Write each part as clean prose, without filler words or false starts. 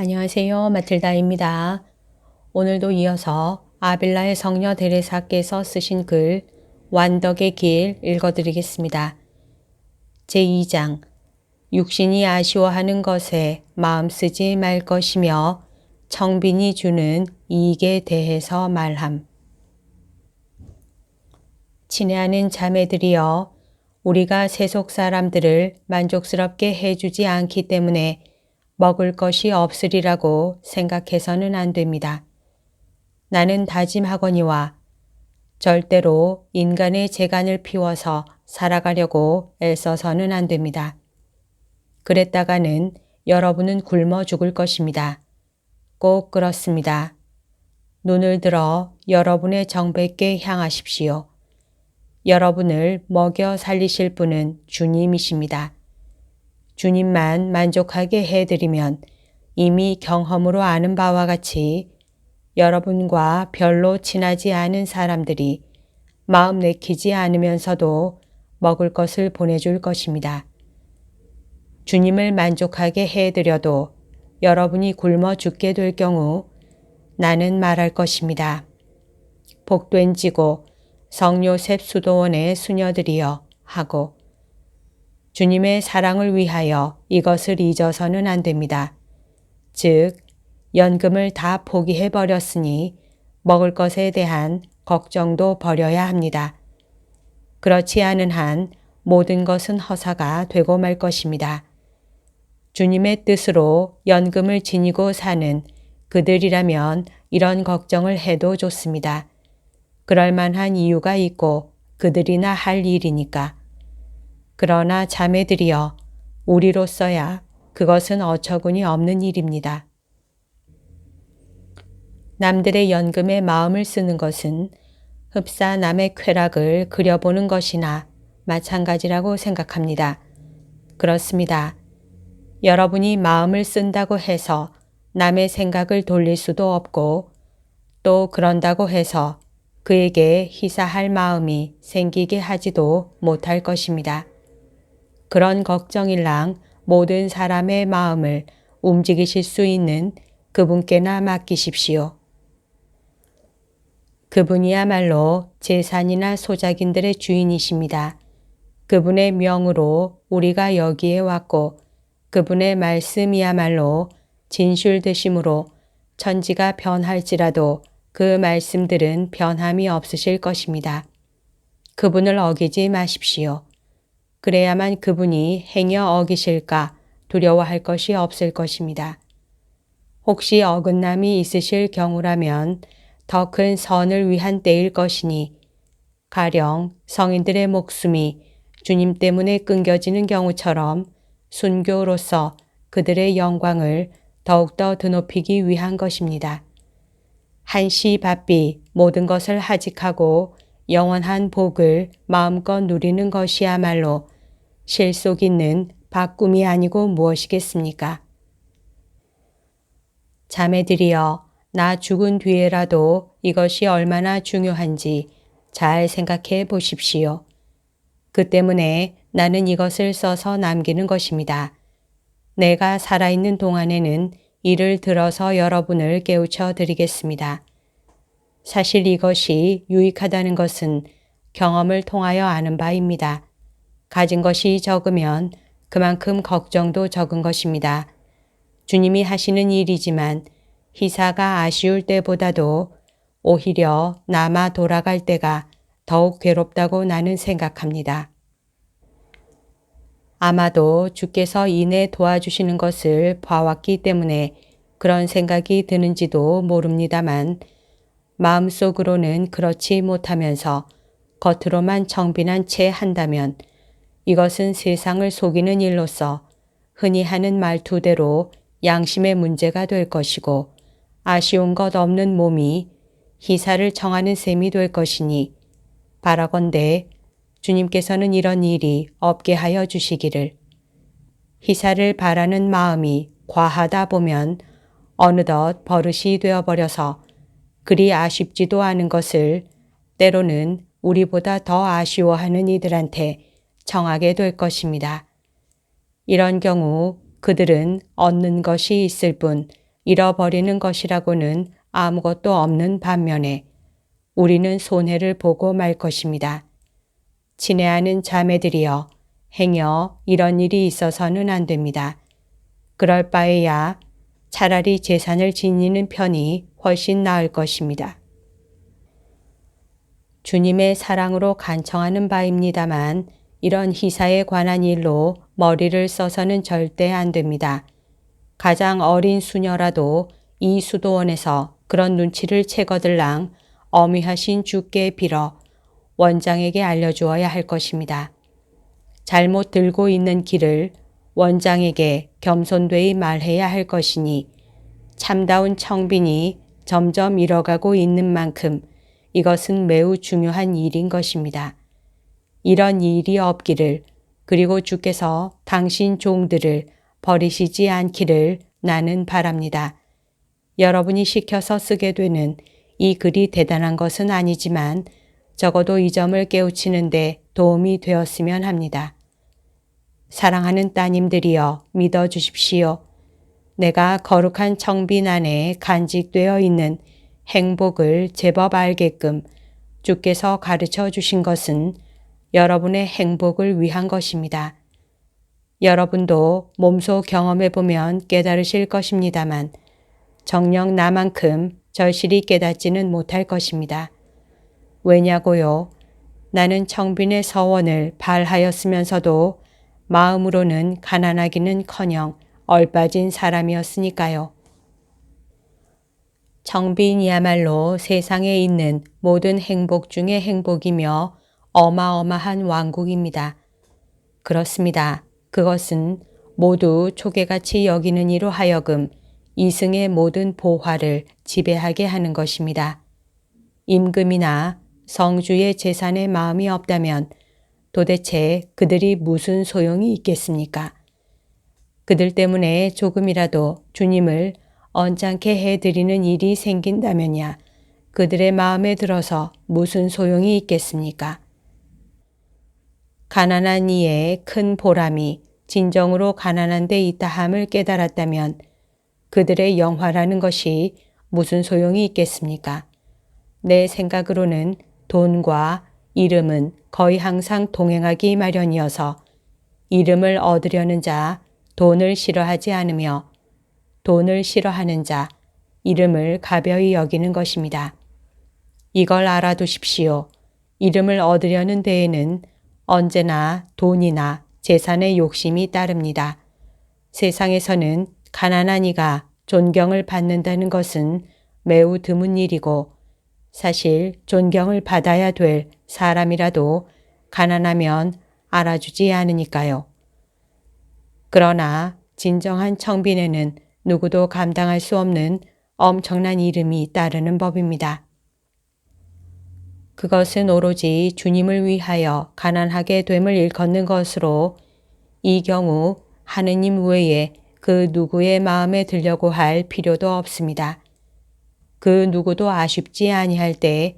안녕하세요. 마틸다입니다. 오늘도 이어서 아빌라의 성녀 데레사께서 쓰신 글 완덕의 길 읽어드리겠습니다. 제2장 육신이 아쉬워하는 것에 마음 쓰지 말 것이며 청빈이 주는 이익에 대해서 말함. 친애하는 자매들이여, 우리가 세속 사람들을 만족스럽게 해주지 않기 때문에 먹을 것이 없으리라고 생각해서는 안 됩니다. 나는 다짐하거니와 절대로 인간의 재간을 피워서 살아가려고 애써서는 안 됩니다. 그랬다가는 여러분은 굶어 죽을 것입니다. 꼭 그렇습니다. 눈을 들어 여러분의 정백께 향하십시오. 여러분을 먹여 살리실 분은 주님이십니다. 주님만 만족하게 해드리면 이미 경험으로 아는 바와 같이 여러분과 별로 친하지 않은 사람들이 마음 내키지 않으면서도 먹을 것을 보내줄 것입니다. 주님을 만족하게 해드려도 여러분이 굶어 죽게 될 경우 나는 말할 것입니다. 복된 지고 성요셉 수도원의 수녀들이여 하고, 주님의 사랑을 위하여 이것을 잊어서는 안 됩니다. 즉, 연금을 다 포기해 버렸으니 먹을 것에 대한 걱정도 버려야 합니다. 그렇지 않은 한 모든 것은 허사가 되고 말 것입니다. 주님의 뜻으로 연금을 지니고 사는 그들이라면 이런 걱정을 해도 좋습니다. 그럴 만한 이유가 있고 그들이나 할 일이니까. 그러나 자매들이여, 우리로서야 그것은 어처구니 없는 일입니다. 남들의 연금에 마음을 쓰는 것은 흡사 남의 쾌락을 그려보는 것이나 마찬가지라고 생각합니다. 그렇습니다. 여러분이 마음을 쓴다고 해서 남의 생각을 돌릴 수도 없고, 또 그런다고 해서 그에게 희사할 마음이 생기게 하지도 못할 것입니다. 그런 걱정일랑 모든 사람의 마음을 움직이실 수 있는 그분께나 맡기십시오. 그분이야말로 재산이나 소작인들의 주인이십니다. 그분의 명으로 우리가 여기에 왔고, 그분의 말씀이야말로 진실 되심으로 천지가 변할지라도 그 말씀들은 변함이 없으실 것입니다. 그분을 어기지 마십시오. 그래야만 그분이 행여 어기실까 두려워할 것이 없을 것입니다. 혹시 어긋남이 있으실 경우라면 더 큰 선을 위한 때일 것이니, 가령 성인들의 목숨이 주님 때문에 끊겨지는 경우처럼 순교로서 그들의 영광을 더욱더 드높이기 위한 것입니다. 한시 바삐 모든 것을 하직하고 영원한 복을 마음껏 누리는 것이야말로 실속 있는 바꿈이 아니고 무엇이겠습니까? 자매들이여, 나 죽은 뒤에라도 이것이 얼마나 중요한지 잘 생각해 보십시오. 그 때문에 나는 이것을 써서 남기는 것입니다. 내가 살아있는 동안에는 이를 들어서 여러분을 깨우쳐 드리겠습니다. 사실 이것이 유익하다는 것은 경험을 통하여 아는 바입니다. 가진 것이 적으면 그만큼 걱정도 적은 것입니다. 주님이 하시는 일이지만 희사가 아쉬울 때보다도 오히려 남아 돌아갈 때가 더욱 괴롭다고 나는 생각합니다. 아마도 주께서 이내 도와주시는 것을 봐왔기 때문에 그런 생각이 드는지도 모릅니다만, 마음속으로는 그렇지 못하면서 겉으로만 청빈한 채 한다면 이것은 세상을 속이는 일로서 흔히 하는 말투대로 양심의 문제가 될 것이고, 아쉬운 것 없는 몸이 희사를 청하는 셈이 될 것이니, 바라건대 주님께서는 이런 일이 없게 하여 주시기를. 희사를 바라는 마음이 과하다 보면 어느덧 버릇이 되어버려서 그리 아쉽지도 않은 것을 때로는 우리보다 더 아쉬워하는 이들한테 청하게 될 것입니다. 이런 경우 그들은 얻는 것이 있을 뿐 잃어버리는 것이라고는 아무것도 없는 반면에 우리는 손해를 보고 말 것입니다. 친애하는 자매들이여, 행여 이런 일이 있어서는 안 됩니다. 그럴 바에야 차라리 재산을 지니는 편이 훨씬 나을 것입니다. 주님의 사랑으로 간청하는 바입니다만 이런 희사에 관한 일로 머리를 써서는 절대 안 됩니다. 가장 어린 수녀라도 이 수도원에서 그런 눈치를 채거들랑 어미하신 주께 빌어 원장에게 알려주어야 할 것입니다. 잘못 들고 있는 길을 원장에게 겸손되이 말해야 할 것이니 참다운 청빈이 점점 잃어가고 있는 만큼 이것은 매우 중요한 일인 것입니다. 이런 일이 없기를, 그리고 주께서 당신 종들을 버리시지 않기를 나는 바랍니다. 여러분이 시켜서 쓰게 되는 이 글이 대단한 것은 아니지만 적어도 이 점을 깨우치는데 도움이 되었으면 합니다. 사랑하는 따님들이여, 믿어주십시오. 내가 거룩한 청빈 안에 간직되어 있는 행복을 제법 알게끔 주께서 가르쳐 주신 것은 여러분의 행복을 위한 것입니다. 여러분도 몸소 경험해 보면 깨달으실 것입니다만 정녕 나만큼 절실히 깨닫지는 못할 것입니다. 왜냐고요? 나는 청빈의 서원을 발하였으면서도 마음으로는 가난하기는커녕 얼빠진 사람이었으니까요. 청빈이야말로 세상에 있는 모든 행복 중의 행복이며 어마어마한 왕국입니다. 그렇습니다. 그것은 모두 초계같이 여기는 이로 하여금 이승의 모든 보화를 지배하게 하는 것입니다. 임금이나 성주의 재산에 마음이 없다면 도대체 그들이 무슨 소용이 있겠습니까? 그들 때문에 조금이라도 주님을 언짢게 해드리는 일이 생긴다면야 그들의 마음에 들어서 무슨 소용이 있겠습니까? 가난한 이의 큰 보람이 진정으로 가난한 데 있다함을 깨달았다면 그들의 영화라는 것이 무슨 소용이 있겠습니까? 내 생각으로는 돈과 이름은 거의 항상 동행하기 마련이어서 이름을 얻으려는 자 돈을 싫어하지 않으며 돈을 싫어하는 자 이름을 가벼이 여기는 것입니다. 이걸 알아두십시오. 이름을 얻으려는 데에는 언제나 돈이나 재산의 욕심이 따릅니다. 세상에서는 가난한 이가 존경을 받는다는 것은 매우 드문 일이고 사실 존경을 받아야 될 사람이라도 가난하면 알아주지 않으니까요. 그러나 진정한 청빈에는 누구도 감당할 수 없는 엄청난 이름이 따르는 법입니다. 그것은 오로지 주님을 위하여 가난하게 됨을 일컫는 것으로 이 경우 하느님 외에 그 누구의 마음에 들려고 할 필요도 없습니다. 그 누구도 아쉽지 아니할 때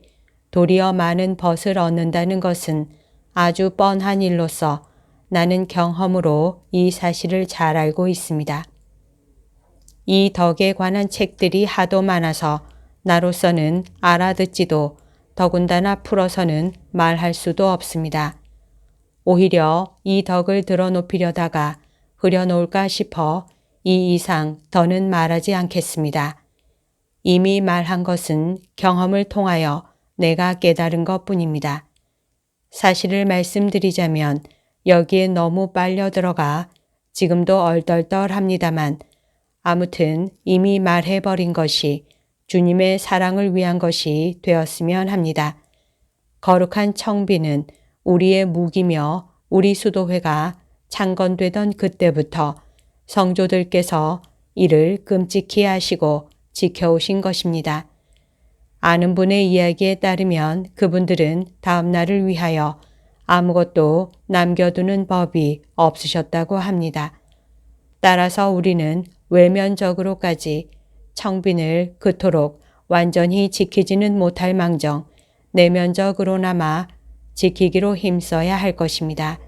도리어 많은 벗을 얻는다는 것은 아주 뻔한 일로서 나는 경험으로 이 사실을 잘 알고 있습니다. 이 덕에 관한 책들이 하도 많아서 나로서는 알아듣지도 더군다나 풀어서는 말할 수도 없습니다. 오히려 이 덕을 드러높이려다가 흐려놓을까 싶어 이 이상 더는 말하지 않겠습니다. 이미 말한 것은 경험을 통하여 내가 깨달은 것뿐입니다. 사실을 말씀드리자면 여기에 너무 빨려 들어가 지금도 얼떨떨합니다만 아무튼 이미 말해버린 것이 주님의 사랑을 위한 것이 되었으면 합니다. 거룩한 청빈은 우리의 무기며 우리 수도회가 창건되던 그때부터 성조들께서 이를 끔찍히 하시고 지켜오신 것입니다. 아는 분의 이야기에 따르면 그분들은 다음 날을 위하여 아무것도 남겨두는 법이 없으셨다고 합니다. 따라서 우리는 외면적으로까지 청빈을 그토록 완전히 지키지는 못할 망정 내면적으로나마 지키기로 힘써야 할 것입니다.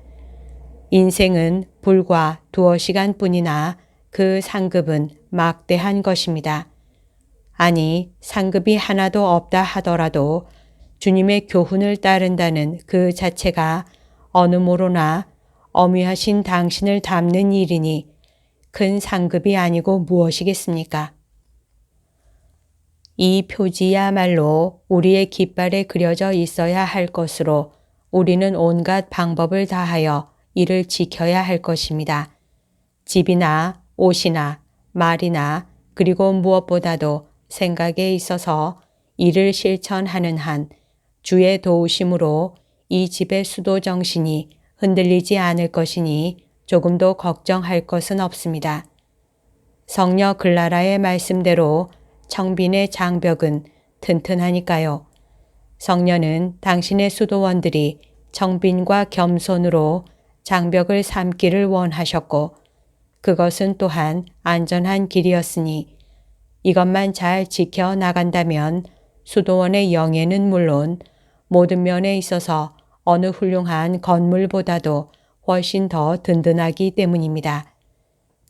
인생은 불과 두어 시간뿐이나 그 상급은 막대한 것입니다. 아니, 상급이 하나도 없다 하더라도 주님의 교훈을 따른다는 그 자체가 어느 모로나 엄위하신 당신을 닮는 일이니 큰 상급이 아니고 무엇이겠습니까? 이 표지야말로 우리의 깃발에 그려져 있어야 할 것으로 우리는 온갖 방법을 다하여 이를 지켜야 할 것입니다. 집이나 옷이나 말이나 그리고 무엇보다도 생각에 있어서 이를 실천하는 한 주의 도우심으로 이 집의 수도 정신이 흔들리지 않을 것이니 조금도 걱정할 것은 없습니다. 성녀 글라라의 말씀대로 청빈의 장벽은 튼튼하니까요. 성녀는 당신의 수도원들이 청빈과 겸손으로 장벽을 삼기를 원하셨고 그것은 또한 안전한 길이었으니 이것만 잘 지켜 나간다면 수도원의 영예는 물론 모든 면에 있어서 어느 훌륭한 건물보다도 훨씬 더 든든하기 때문입니다.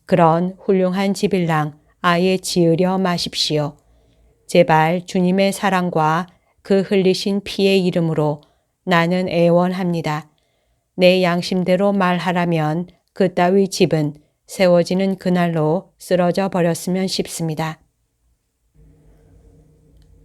그런 훌륭한 집일랑 아예 지으려 마십시오. 제발 주님의 사랑과 그 흘리신 피의 이름으로 나는 애원합니다. 내 양심대로 말하라면 그따위 집은 세워지는 그날로 쓰러져 버렸으면 싶습니다.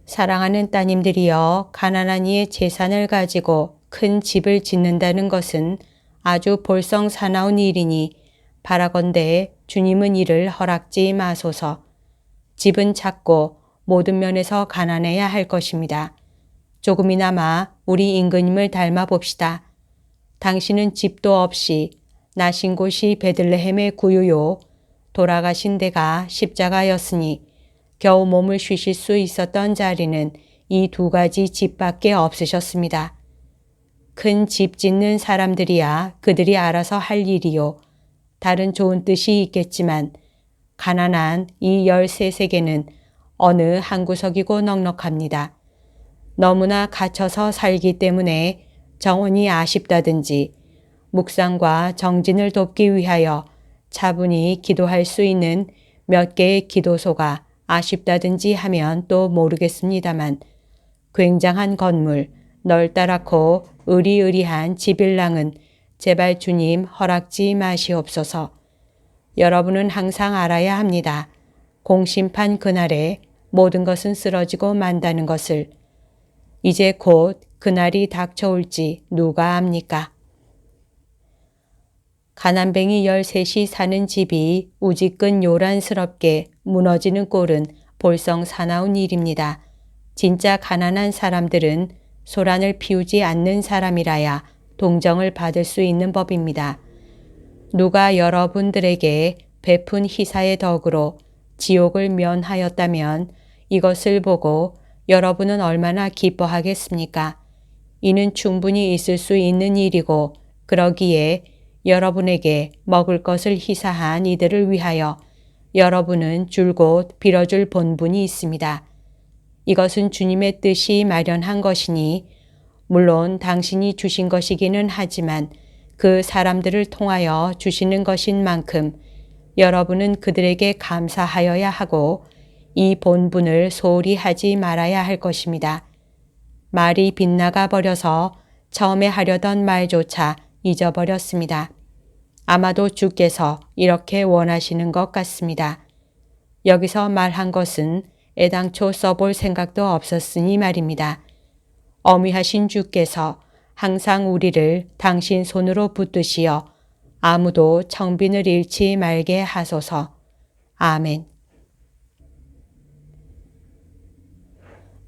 사랑하는 따님들이여, 가난한 이의 재산을 가지고 큰 집을 짓는다는 것은 아주 볼썽사나운 일이니 바라건대 주님은 이를 허락지 마소서. 집은 작고 모든 면에서 가난해야 할 것입니다. 조금이나마 우리 임금님을 닮아 봅시다. 당신은 집도 없이 나신 곳이 베들레헴의 구유요 돌아가신 데가 십자가였으니 겨우 몸을 쉬실 수 있었던 자리는 이 두 가지 집밖에 없으셨습니다. 큰 집 짓는 사람들이야 그들이 알아서 할 일이요. 다른 좋은 뜻이 있겠지만 가난한 이 13세계는 어느 한 구석이고 넉넉합니다. 너무나 갇혀서 살기 때문에 정원이 아쉽다든지 묵상과 정진을 돕기 위하여 차분히 기도할 수 있는 몇 개의 기도소가 아쉽다든지 하면 또 모르겠습니다만 굉장한 건물, 널따랗고 으리으리한 집일랑은 제발 주님 허락지 마시옵소서. 여러분은 항상 알아야 합니다. 공심판 그날에 모든 것은 쓰러지고 만다는 것을. 이제 곧 그날이 닥쳐올지 누가 압니까? 가난뱅이 13이 사는 집이 우지끈 요란스럽게 무너지는 꼴은 볼썽사나운 일입니다. 진짜 가난한 사람들은 소란을 피우지 않는 사람이라야 동정을 받을 수 있는 법입니다. 누가 여러분들에게 베푼 희사의 덕으로 지옥을 면하였다면 이것을 보고 여러분은 얼마나 기뻐하겠습니까? 이는 충분히 있을 수 있는 일이고 그러기에 여러분에게 먹을 것을 희사한 이들을 위하여 여러분은 줄곧 빌어줄 본분이 있습니다. 이것은 주님의 뜻이 마련한 것이니 물론 당신이 주신 것이기는 하지만 그 사람들을 통하여 주시는 것인 만큼 여러분은 그들에게 감사하여야 하고 이 본분을 소홀히 하지 말아야 할 것입니다. 말이 빗나가 버려서 처음에 하려던 말조차 잊어버렸습니다. 아마도 주께서 이렇게 원하시는 것 같습니다. 여기서 말한 것은 애당초 써볼 생각도 없었으니 말입니다. 어미하신 주께서 항상 우리를 당신 손으로 붙드시어 아무도 청빈을 잃지 말게 하소서. 아멘.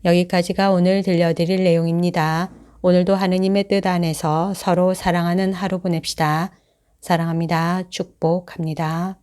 여기까지가 오늘 들려드릴 내용입니다. 오늘도 하느님의 뜻 안에서 서로 사랑하는 하루 보냅시다. 사랑합니다. 축복합니다.